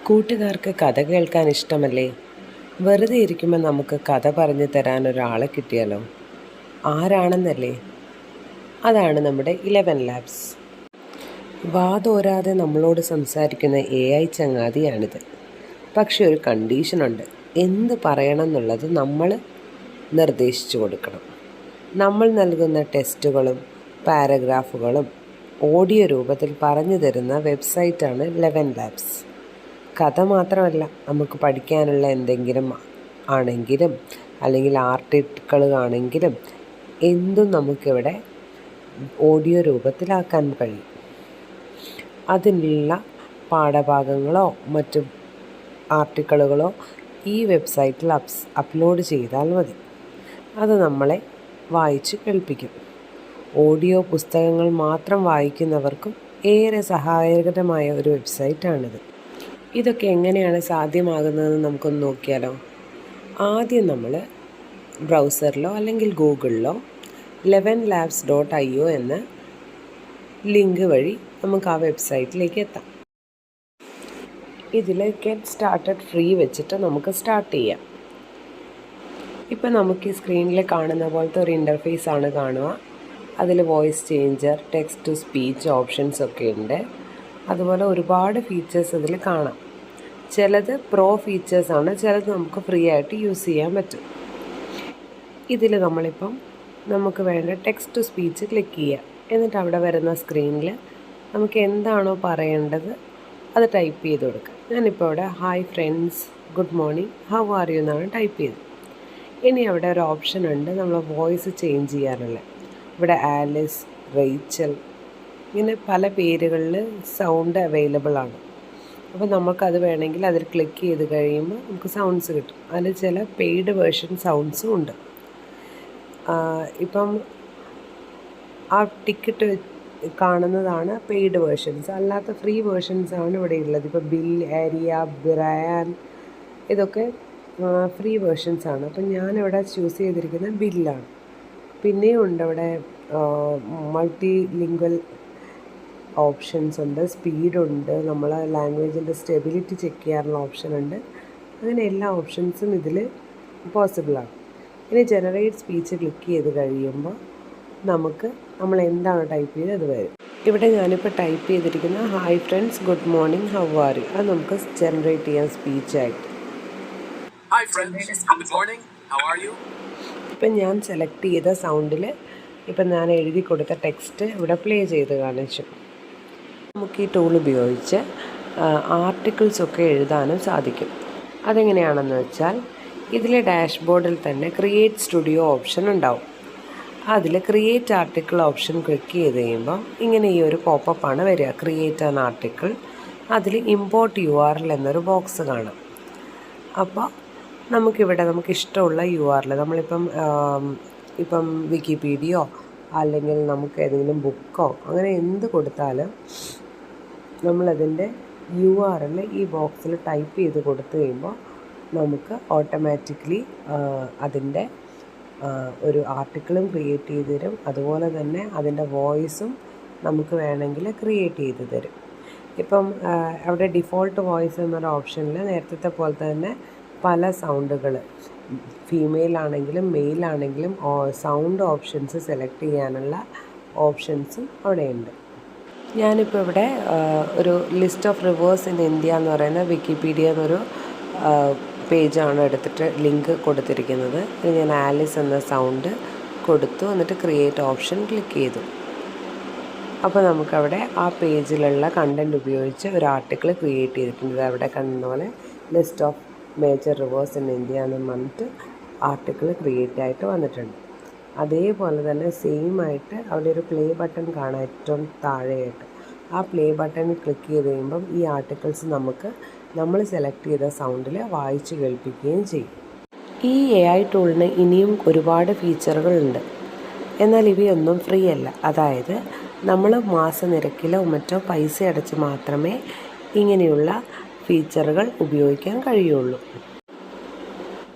കൂട്ടുകാർക്ക് കഥ കേൾക്കാൻ ഇഷ്ടമല്ലേ? വെറുതെ ഇരിക്കുമ്പോൾ നമുക്ക് കഥ പറഞ്ഞു തരാൻ ഒരാളെ കിട്ടിയാലോ? ആരാണെന്നല്ലേ? അതാണ് നമ്മുടെ 11 ലാബ്സ്. വാതോരാതെ നമ്മളോട് സംസാരിക്കുന്ന AI ചങ്ങാതിയാണിത്. പക്ഷെ ഒരു കണ്ടീഷനുണ്ട്. എന്ത് പറയണം എന്നുള്ളത് നമ്മൾ നിർദ്ദേശിച്ചു കൊടുക്കണം. നമ്മൾ നൽകുന്ന ടെസ്റ്റുകളും പാരഗ്രാഫുകളും ഓഡിയോ രൂപത്തിൽ പറഞ്ഞു തരുന്ന വെബ്സൈറ്റാണ് 11 ലാബ്സ്. കഥ മാത്രമല്ല, നമുക്ക് പഠിക്കാനുള്ള എന്തെങ്കിലും ആണെങ്കിലും അല്ലെങ്കിൽ ആർട്ടിക്കിൾ ആണെങ്കിലും എന്തും നമുക്കിവിടെ ഓഡിയോ രൂപത്തിലാക്കാൻ കഴിയും. അതിനുള്ള പാഠഭാഗങ്ങളോ മറ്റു ആർട്ടിക്കിളുകളോ ഈ വെബ്സൈറ്റിൽ അപ്ലോഡ് ചെയ്താൽ മതി. അത് നമ്മളെ വായിച്ച് കേൾപ്പിക്കും. ഓഡിയോ പുസ്തകങ്ങൾ മാത്രം വായിക്കുന്നവർക്കും ഏറെ സഹായകരമായ ഒരു വെബ്സൈറ്റാണിത്. ഇതൊക്കെ എങ്ങനെയാണ് സാധ്യമാകുന്നതെന്ന് നമുക്കൊന്ന് നോക്കിയാലോ? ആദ്യം നമ്മൾ ബ്രൗസറിലോ അല്ലെങ്കിൽ ഗൂഗിളിലോ 11labs.io എന്ന ലിങ്ക് വഴി നമുക്ക് ആ വെബ്സൈറ്റിലേക്ക് എത്താം. ഇതിൽ ഗെറ്റ് സ്റ്റാർട്ടഡ് ഫ്രീ വെച്ചിട്ട് നമുക്ക് സ്റ്റാർട്ട് ചെയ്യാം. ഇപ്പം നമുക്ക് ഈ സ്ക്രീനിൽ കാണുന്ന പോലത്തെ ഒരു ഇൻ്റർഫേസ് ആണ് കാണുക. അതിൽ voice changer, text to speech options ഒക്കെ ഉണ്ട്. അതുപോലെ ഒരുപാട് ഫീച്ചേഴ്സ് അതിൽ കാണാം. ചിലത് പ്രോ ഫീച്ചേഴ്സാണ്, ചിലത് നമുക്ക് ഫ്രീ ആയിട്ട് യൂസ് ചെയ്യാൻ പറ്റും. ഇതിൽ നമ്മളിപ്പം നമുക്ക് വേണ്ട ടെക്സ്റ്റ് ടു സ്പീച്ച് ക്ലിക്ക് ചെയ്യുക. എന്നിട്ട് അവിടെ വരുന്ന സ്ക്രീനിൽ നമുക്ക് എന്താണോ പറയേണ്ടത് അത് ടൈപ്പ് ചെയ്ത് കൊടുക്കുക. ഞാനിപ്പോൾ അവിടെ hi friends, good morning, how are you എന്നാണ് ടൈപ്പ് ചെയ്തത്. ഇനി അവിടെ ഒരു ഓപ്ഷൻ ഉണ്ട് നമ്മൾ വോയിസ് ചേഞ്ച് ചെയ്യാനുള്ള. ഇവിടെ ആലിസ്, റേച്ചൽ, ഇങ്ങനെ പല പേരുകളിൽ സൗണ്ട് അവൈലബിൾ ആണ്. അപ്പോൾ നമുക്കത് വേണമെങ്കിൽ അതിൽ ക്ലിക്ക് ചെയ്ത് കഴിയുമ്പോൾ നമുക്ക് സൗണ്ട്സ് കിട്ടും. അതിൽ ചില പെയ്ഡ് വേർഷൻ സൗണ്ട്സും ഉണ്ട്. ഇപ്പം ആ ടിക്കറ്റ് കാണുന്നതാണ് പെയ്ഡ് വേർഷൻസ്. അല്ലാത്ത ഫ്രീ വേർഷൻസാണ് ഇവിടെ ഉള്ളത്. ഇപ്പോൾ ബിൽ, ഏരിയ, ബ്രയാൻ, ഇതൊക്കെ ഫ്രീ വേർഷൻസാണ്. അപ്പം ഞാനിവിടെ ചൂസ് ചെയ്തിരിക്കുന്നത് ബില്ലാണ്. പിന്നെയും ഉണ്ട് അവിടെ മൾട്ടി ലിംഗ്വൽ ഓപ്ഷൻസ് ഉണ്ട്, സ്പീഡുണ്ട്, നമ്മൾ ലാംഗ്വേജിൻ്റെ സ്റ്റെബിലിറ്റി ചെക്ക് ചെയ്യാനുള്ള ഓപ്ഷൻ ഉണ്ട്. അങ്ങനെ എല്ലാ ഓപ്ഷൻസും ഇതിൽ പോസിബിളാണ്. ഇനി ജനറേറ്റ് സ്പീച്ച് ക്ലിക്ക് ചെയ്ത് കഴിയുമ്പോൾ നമ്മൾ എന്താണ് ടൈപ്പ് ചെയ്ത് അത് വരും. ഇവിടെ ഞാനിപ്പോൾ ടൈപ്പ് ചെയ്തിരിക്കുന്ന hi friends, good morning, how are you, അത് നമുക്ക് ജനറേറ്റ് ചെയ്യാം സ്പീച്ചായിട്ട്. Hi friends, good morning, how are you? ഇപ്പം ഞാൻ സെലക്ട് ചെയ്ത സൗണ്ടിൽ ഇപ്പം ഞാൻ എഴുതി കൊടുത്ത ടെക്സ്റ്റ് ഇവിടെ പ്ലേ ചെയ്ത് കാണിച്ചു. നമുക്ക് ഈ ടൂൾ ഉപയോഗിച്ച് ആർട്ടിക്കിൾസൊക്കെ എഴുതാനും സാധിക്കും. അതെങ്ങനെയാണെന്ന് വെച്ചാൽ ഇതിലെ ഡാഷ്ബോർഡിൽ തന്നെ ക്രിയേറ്റ് സ്റ്റുഡിയോ ഓപ്ഷൻ ഉണ്ടാവും. അതിൽ ക്രിയേറ്റ് ആർട്ടിക്കിൾ ഓപ്ഷൻ ക്ലിക്ക് ചെയ്ത് കഴിയുമ്പോൾ ഇങ്ങനെ ഈ ഒരു പോപ്പപ്പാണ് വരിക, ക്രിയേറ്റ് ആൻ ആർട്ടിക്കിൾ. അതിൽ ഇമ്പോർട്ട് URL എന്നൊരു ബോക്സ് കാണാം. അപ്പോൾ നമുക്കിവിടെ നമുക്കിഷ്ടമുള്ള URL ഇപ്പം വിക്കിപീഡിയയോ അല്ലെങ്കിൽ നമുക്ക് ഏതെങ്കിലും ബുക്കോ അങ്ങനെ എന്ത് കൊടുത്താലും നമ്മളതിൻ്റെ URL ഈ ബോക്സിൽ ടൈപ്പ് ചെയ്ത് കൊടുത്തു കഴിയുമ്പോൾ നമുക്ക് ഓട്ടോമാറ്റിക്കലി അതിൻ്റെ ഒരു ആർട്ടിക്കിളും ക്രിയേറ്റ് ചെയ്ത് തരും. അതുപോലെ തന്നെ അതിൻ്റെ വോയിസും നമുക്ക് വേണമെങ്കിൽ ക്രിയേറ്റ് ചെയ്ത് തരും. ഇപ്പം അവിടെ ഡിഫോൾട്ട് വോയിസ് എന്നൊരു ഓപ്ഷനിൽ നേരത്തെ പോലെ തന്നെ പല സൗണ്ടുകൾ, ഫീമെയിൽ ആണെങ്കിലും മെയിൽ ആണെങ്കിലും സൗണ്ട് ഓപ്ഷൻസ് സെലക്ട് ചെയ്യാനുള്ള ഓപ്ഷൻസും അവിടെയുണ്ട്. ഞാനിപ്പോൾ ഇവിടെ ഒരു list of reverse in India എന്ന് പറയുന്ന വിക്കിപീഡിയ എന്നൊരു പേജാണ് എടുത്തിട്ട് ലിങ്ക് കൊടുത്തിരിക്കുന്നത്. ഞാൻ ആലിസ് എന്ന സൗണ്ട് കൊടുത്തു, എന്നിട്ട് ക്രിയേറ്റ് ഓപ്ഷൻ ക്ലിക്ക് ചെയ്തു. അപ്പോൾ നമുക്കവിടെ ആ പേജിലുള്ള കണ്ടൻറ് ഉപയോഗിച്ച് ഒരു ആർട്ടിക്കിൾ ക്രിയേറ്റ് ചെയ്തിട്ടുണ്ട്. അവിടെ കാണുന്ന പോലെ list of major reverse in India എന്ന് പറഞ്ഞിട്ട് ആർട്ടിക്കിൾ ക്രിയേറ്റ് ആയിട്ട് വന്നിട്ടുണ്ട്. അതേപോലെ തന്നെ സെയിം ആയിട്ട് അവിടെ ഒരു പ്ലേ ബട്ടൺ കാണാം ഏറ്റവും താഴെയായിട്ട്. ആ പ്ലേ ബട്ടണിൽ ക്ലിക്ക് ചെയ്ത് കഴിയുമ്പം ഈ ആർട്ടിക്കിൾസ് നമ്മൾ സെലക്ട് ചെയ്ത സൗണ്ടിൽ വായിച്ച് കേൾപ്പിക്കുകയും ചെയ്യും. ഈ AI ടൂളിന് ഇനിയും ഒരുപാട് ഫീച്ചറുകളുണ്ട്. എന്നാൽ ഇവയൊന്നും ഫ്രീ അല്ല. അതായത് നമ്മൾ മാസനിരക്കിലോ മറ്റോ പൈസ അടച്ച് മാത്രമേ ഇങ്ങനെയുള്ള ഫീച്ചറുകൾ ഉപയോഗിക്കാൻ കഴിയുള്ളൂ.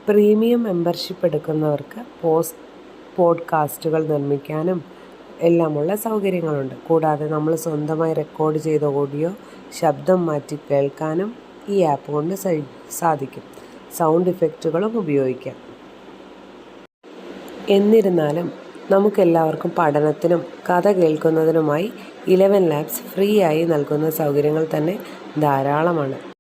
പ്രീമിയം മെമ്പർഷിപ്പ് എടുക്കുന്നവർക്ക് പോഡ്കാസ്റ്റുകൾ നിർമ്മിക്കാനും എല്ലാമുള്ള സൗകര്യങ്ങളുണ്ട്. കൂടാതെ നമ്മൾ സ്വന്തമായി റെക്കോർഡ് ചെയ്ത ഓഡിയോ ശബ്ദം മാറ്റി കേൾക്കാനും ഈ ആപ്പ് കൊണ്ട് സാധിക്കും. സൗണ്ട് ഇഫക്റ്റുകളും ഉപയോഗിക്കാം. എന്നിരുന്നാലും നമുക്കെല്ലാവർക്കും പഠനത്തിനും കഥ കേൾക്കുന്നതിനുമായി 11 ലാബ്സ് ഫ്രീ ആയി നൽകുന്ന സൗകര്യങ്ങൾ തന്നെ ധാരാളമാണ്.